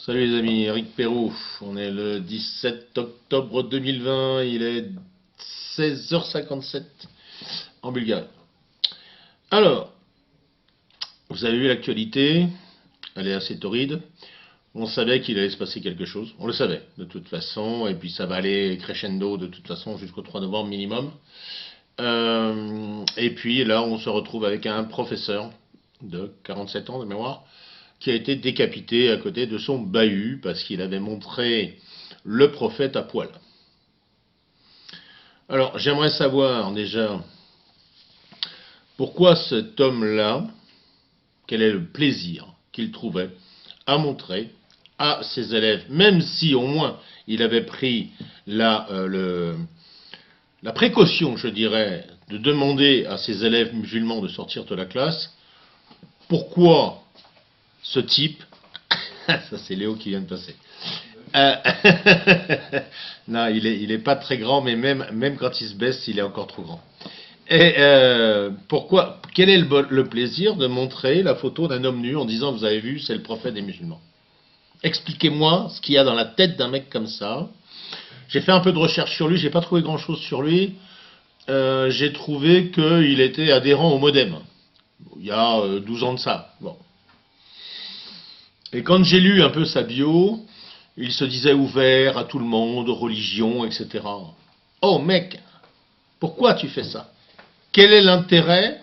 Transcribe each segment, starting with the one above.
Salut les amis, Eric Perrault. On est le 17 octobre 2020, il est 16h57 en Bulgarie. Alors, vous avez vu l'actualité, elle est assez torride. On savait qu'il allait se passer quelque chose, on le savait de toute façon, et puis ça va aller crescendo de toute façon jusqu'au 3 novembre minimum. Et puis là, on se retrouve avec un professeur de 47 ans de mémoire qui a été décapité à côté de son bahut parce qu'il avait montré le prophète à poil. Alors, j'aimerais savoir déjà pourquoi cet homme-là, quel est le plaisir qu'il trouvait à montrer à ses élèves, même si au moins il avait pris la précaution, je dirais, de demander à ses élèves musulmans de sortir de la classe. Pourquoi ce type, ça c'est Léo qui vient de passer. Euh, non, il est pas très grand, mais même quand il se baisse, il est encore trop grand. Et pourquoi? Quel est le plaisir de montrer la photo d'un homme nu en disant vous avez vu, c'est le prophète des musulmans? Expliquez-moi ce qu'il y a dans la tête d'un mec comme ça. J'ai fait un peu de recherche sur lui, j'ai pas trouvé grand-chose sur lui. J'ai trouvé qu'il était adhérent au MoDem. Il y a 12 ans de ça. Bon. Et quand j'ai lu un peu sa bio, il se disait ouvert à tout le monde, religion, etc. Oh mec, pourquoi tu fais ça? Quel est l'intérêt?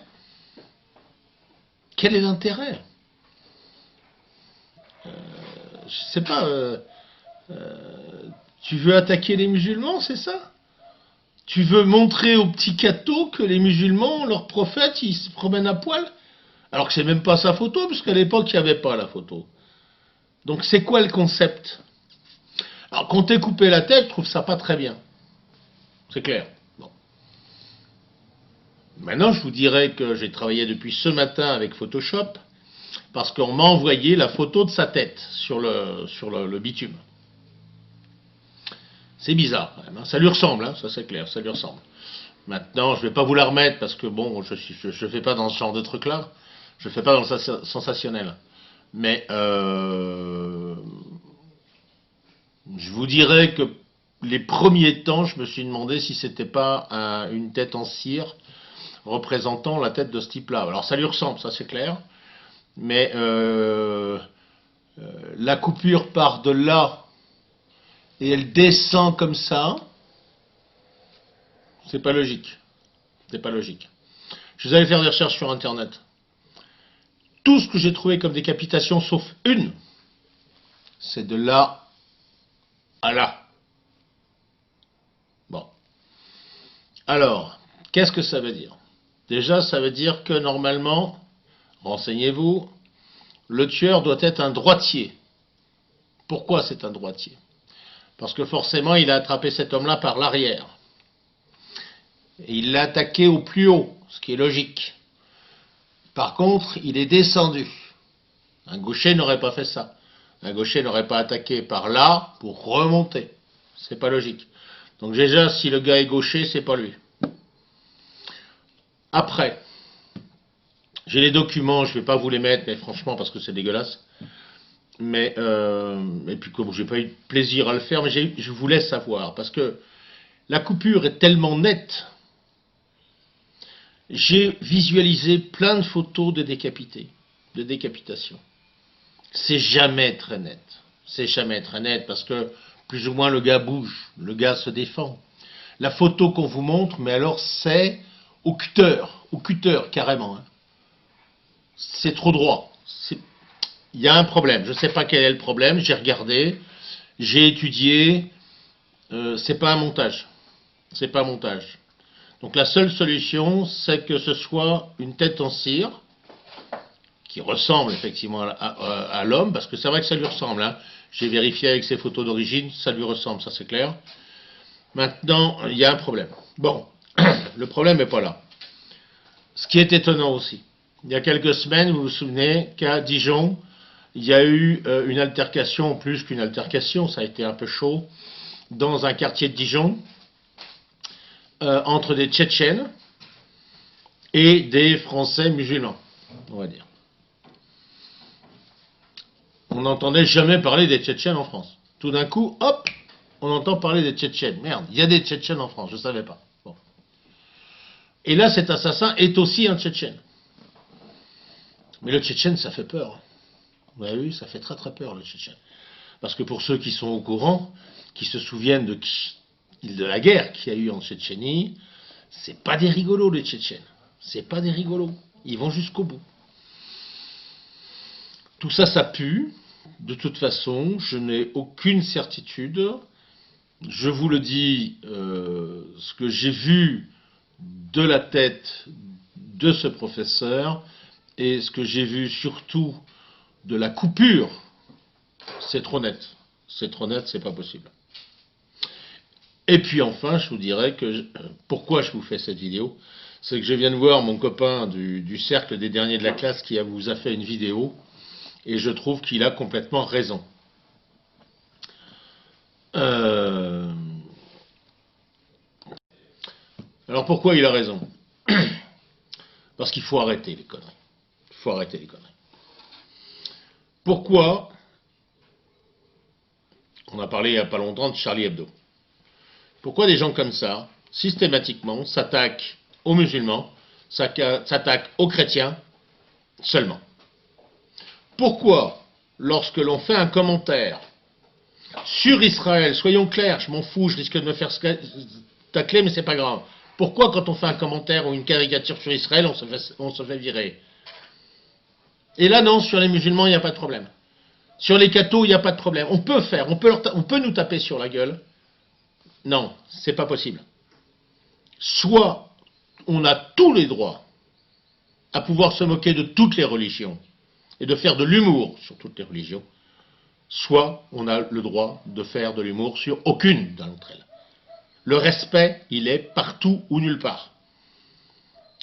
Quel est l'intérêt? Je sais pas. Tu veux attaquer les musulmans, c'est ça? Tu veux montrer aux petits cathos que les musulmans, leurs prophètes, ils se promènent à poil? Alors que c'est même pas sa photo, parce qu'à l'époque, il n'y avait pas la photo. Donc c'est quoi le concept? Alors qu'on t'ait coupé la tête, je trouve ça pas très bien. C'est clair. Bon. Maintenant, je vous dirais que j'ai travaillé depuis ce matin avec Photoshop, parce qu'on m'a envoyé la photo de sa tête sur le bitume. C'est bizarre quand même, hein. Ça lui ressemble, hein, ça c'est clair, ça lui ressemble. Maintenant, je ne vais pas vous la remettre parce que bon, je ne fais pas dans ce genre de truc-là. Je ne fais pas dans le sensationnel. Mais je vous dirais que les premiers temps, je me suis demandé si c'était pas une tête en cire représentant la tête de ce type-là. Alors ça lui ressemble, ça c'est clair. Mais la coupure part de là et elle descend comme ça, c'est pas logique. C'est pas logique. Je suis allé faire des recherches sur Internet. Tout ce que j'ai trouvé comme décapitation, sauf une, c'est de là à là. Bon. Alors, qu'est-ce que ça veut dire? Déjà, ça veut dire que normalement, renseignez-vous, le tueur doit être un droitier. Pourquoi c'est un droitier? Parce que forcément, il a attrapé cet homme-là par l'arrière. Et il l'a attaqué au plus haut, ce qui est logique. Par contre, il est descendu. Un gaucher n'aurait pas fait ça. Un gaucher n'aurait pas attaqué par là pour remonter. C'est pas logique. Donc déjà, si le gars est gaucher, c'est pas lui. Après, j'ai les documents, je vais pas vous les mettre, mais franchement, parce que c'est dégueulasse. Mais et puis comme j'ai pas eu de plaisir à le faire, mais je voulais savoir parce que la coupure est tellement nette. J'ai visualisé plein de photos de décapités, de décapitation. C'est jamais très net. C'est jamais très net parce que plus ou moins le gars bouge, le gars se défend. La photo qu'on vous montre, mais alors c'est au cutter carrément. Hein. C'est trop droit. Il y a un problème. Je ne sais pas quel est le problème. J'ai regardé, j'ai étudié. C'est pas un montage. C'est pas un montage. Donc la seule solution, c'est que ce soit une tête en cire qui ressemble effectivement à l'homme, parce que c'est vrai que ça lui ressemble. Hein. J'ai vérifié avec ses photos d'origine, ça lui ressemble, ça c'est clair. Maintenant, il y a un problème. Bon, le problème n'est pas là. Ce qui est étonnant aussi, il y a quelques semaines, vous vous souvenez qu'à Dijon, il y a eu une altercation, plus qu'une altercation, ça a été un peu chaud, dans un quartier de Dijon, entre des Tchétchènes et des Français musulmans, on va dire. on n'entendait jamais parler des Tchétchènes en France. Tout d'un coup, hop, on entend parler des Tchétchènes. Merde, il y a des Tchétchènes en France, je ne savais pas. Bon. Et là, cet assassin est aussi un Tchétchène. Mais le Tchétchène, ça fait peur. Vous avez vu, ça fait très très peur, le Tchétchène. Parce que pour ceux qui sont au courant, qui se souviennent de la guerre qu'il y a eu en Tchétchénie, c'est pas des rigolos, les Tchétchènes. C'est pas des rigolos. Ils vont jusqu'au bout. Tout ça, ça pue. De toute façon, je n'ai aucune certitude. Je vous le dis, ce que j'ai vu de la tête de ce professeur et ce que j'ai vu surtout de la coupure, c'est trop net. C'est trop net, c'est pas possible. Et puis enfin, je vous dirais que pourquoi je vous fais cette vidéo, c'est que je viens de voir mon copain du cercle des derniers de la classe qui vous a fait une vidéo, et je trouve qu'il a complètement raison. Alors pourquoi il a raison? Parce qu'il faut arrêter les conneries. Il faut arrêter les conneries. Pourquoi? On a parlé il n'y a pas longtemps de Charlie Hebdo. Pourquoi des gens comme ça, systématiquement, s'attaquent aux musulmans, s'attaquent aux chrétiens seulement? Pourquoi, lorsque l'on fait un commentaire sur Israël, soyons clairs, je m'en fous, je risque de me faire tacler, mais c'est pas grave. Pourquoi, quand on fait un commentaire ou une caricature sur Israël, on se fait virer? Et là, non, sur les musulmans, il n'y a pas de problème. Sur les cathos, il n'y a pas de problème. On peut nous taper sur la gueule. Non, c'est pas possible. Soit on a tous les droits à pouvoir se moquer de toutes les religions et de faire de l'humour sur toutes les religions, soit on a le droit de faire de l'humour sur aucune d'entre elles. Le respect, il est partout ou nulle part.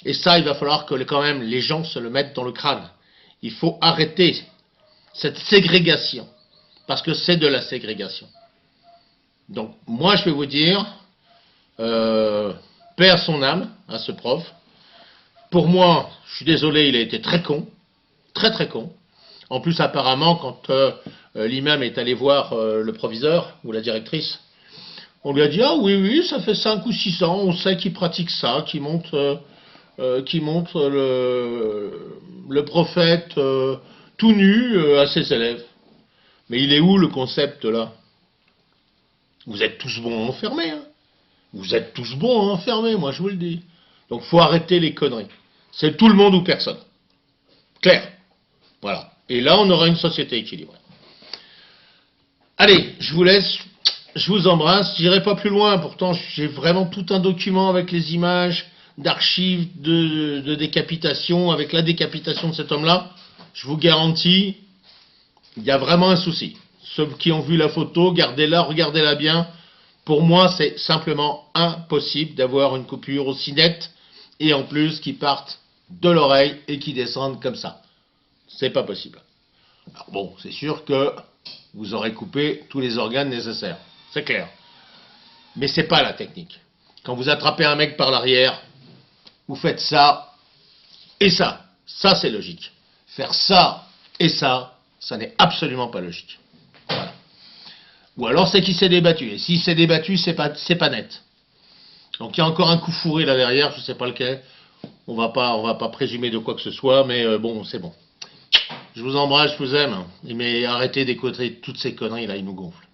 Et ça, il va falloir que quand même les gens se le mettent dans le crâne. Il faut arrêter cette ségrégation, parce que c'est de la ségrégation. Donc, moi, je vais vous dire, paix à son âme, à ce prof. Pour moi, je suis désolé, il a été très con, très très con. En plus, apparemment, quand l'imam est allé voir le proviseur ou la directrice, on lui a dit, ah oui, oui, ça fait 5 ou 6 ans, on sait qu'il pratique ça, qu'il montre le prophète tout nu à ses élèves. Mais il est où le concept là? Vous êtes tous bons à enfermer. Hein. Vous êtes tous bons à enfermer, moi je vous le dis. Donc il faut arrêter les conneries. C'est tout le monde ou personne. Clair. Voilà. Et là, on aura une société équilibrée. Allez, je vous laisse. Je vous embrasse. J'irai pas plus loin. Pourtant, j'ai vraiment tout un document avec les images d'archives de décapitation, avec la décapitation de cet homme-là. Je vous garantis, il y a vraiment un souci. Ceux qui ont vu la photo, gardez-la, regardez-la bien. Pour moi, c'est simplement impossible d'avoir une coupure aussi nette et en plus qui partent de l'oreille et qui descendent comme ça. C'est pas possible. Alors bon, c'est sûr que vous aurez coupé tous les organes nécessaires. C'est clair. Mais c'est pas la technique. Quand vous attrapez un mec par l'arrière, vous faites ça et ça. Ça, c'est logique. Faire ça et ça n'est absolument pas logique. Voilà. Ou alors c'est qu'il s'est débattu. Et s'il s'est débattu, c'est pas net. Donc il y a encore un coup fourré là derrière, je ne sais pas lequel. On va pas présumer de quoi que ce soit, mais bon, c'est bon. Je vous embrasse, je vous aime. Mais arrêtez d'écouter toutes ces conneries là, ils nous gonflent.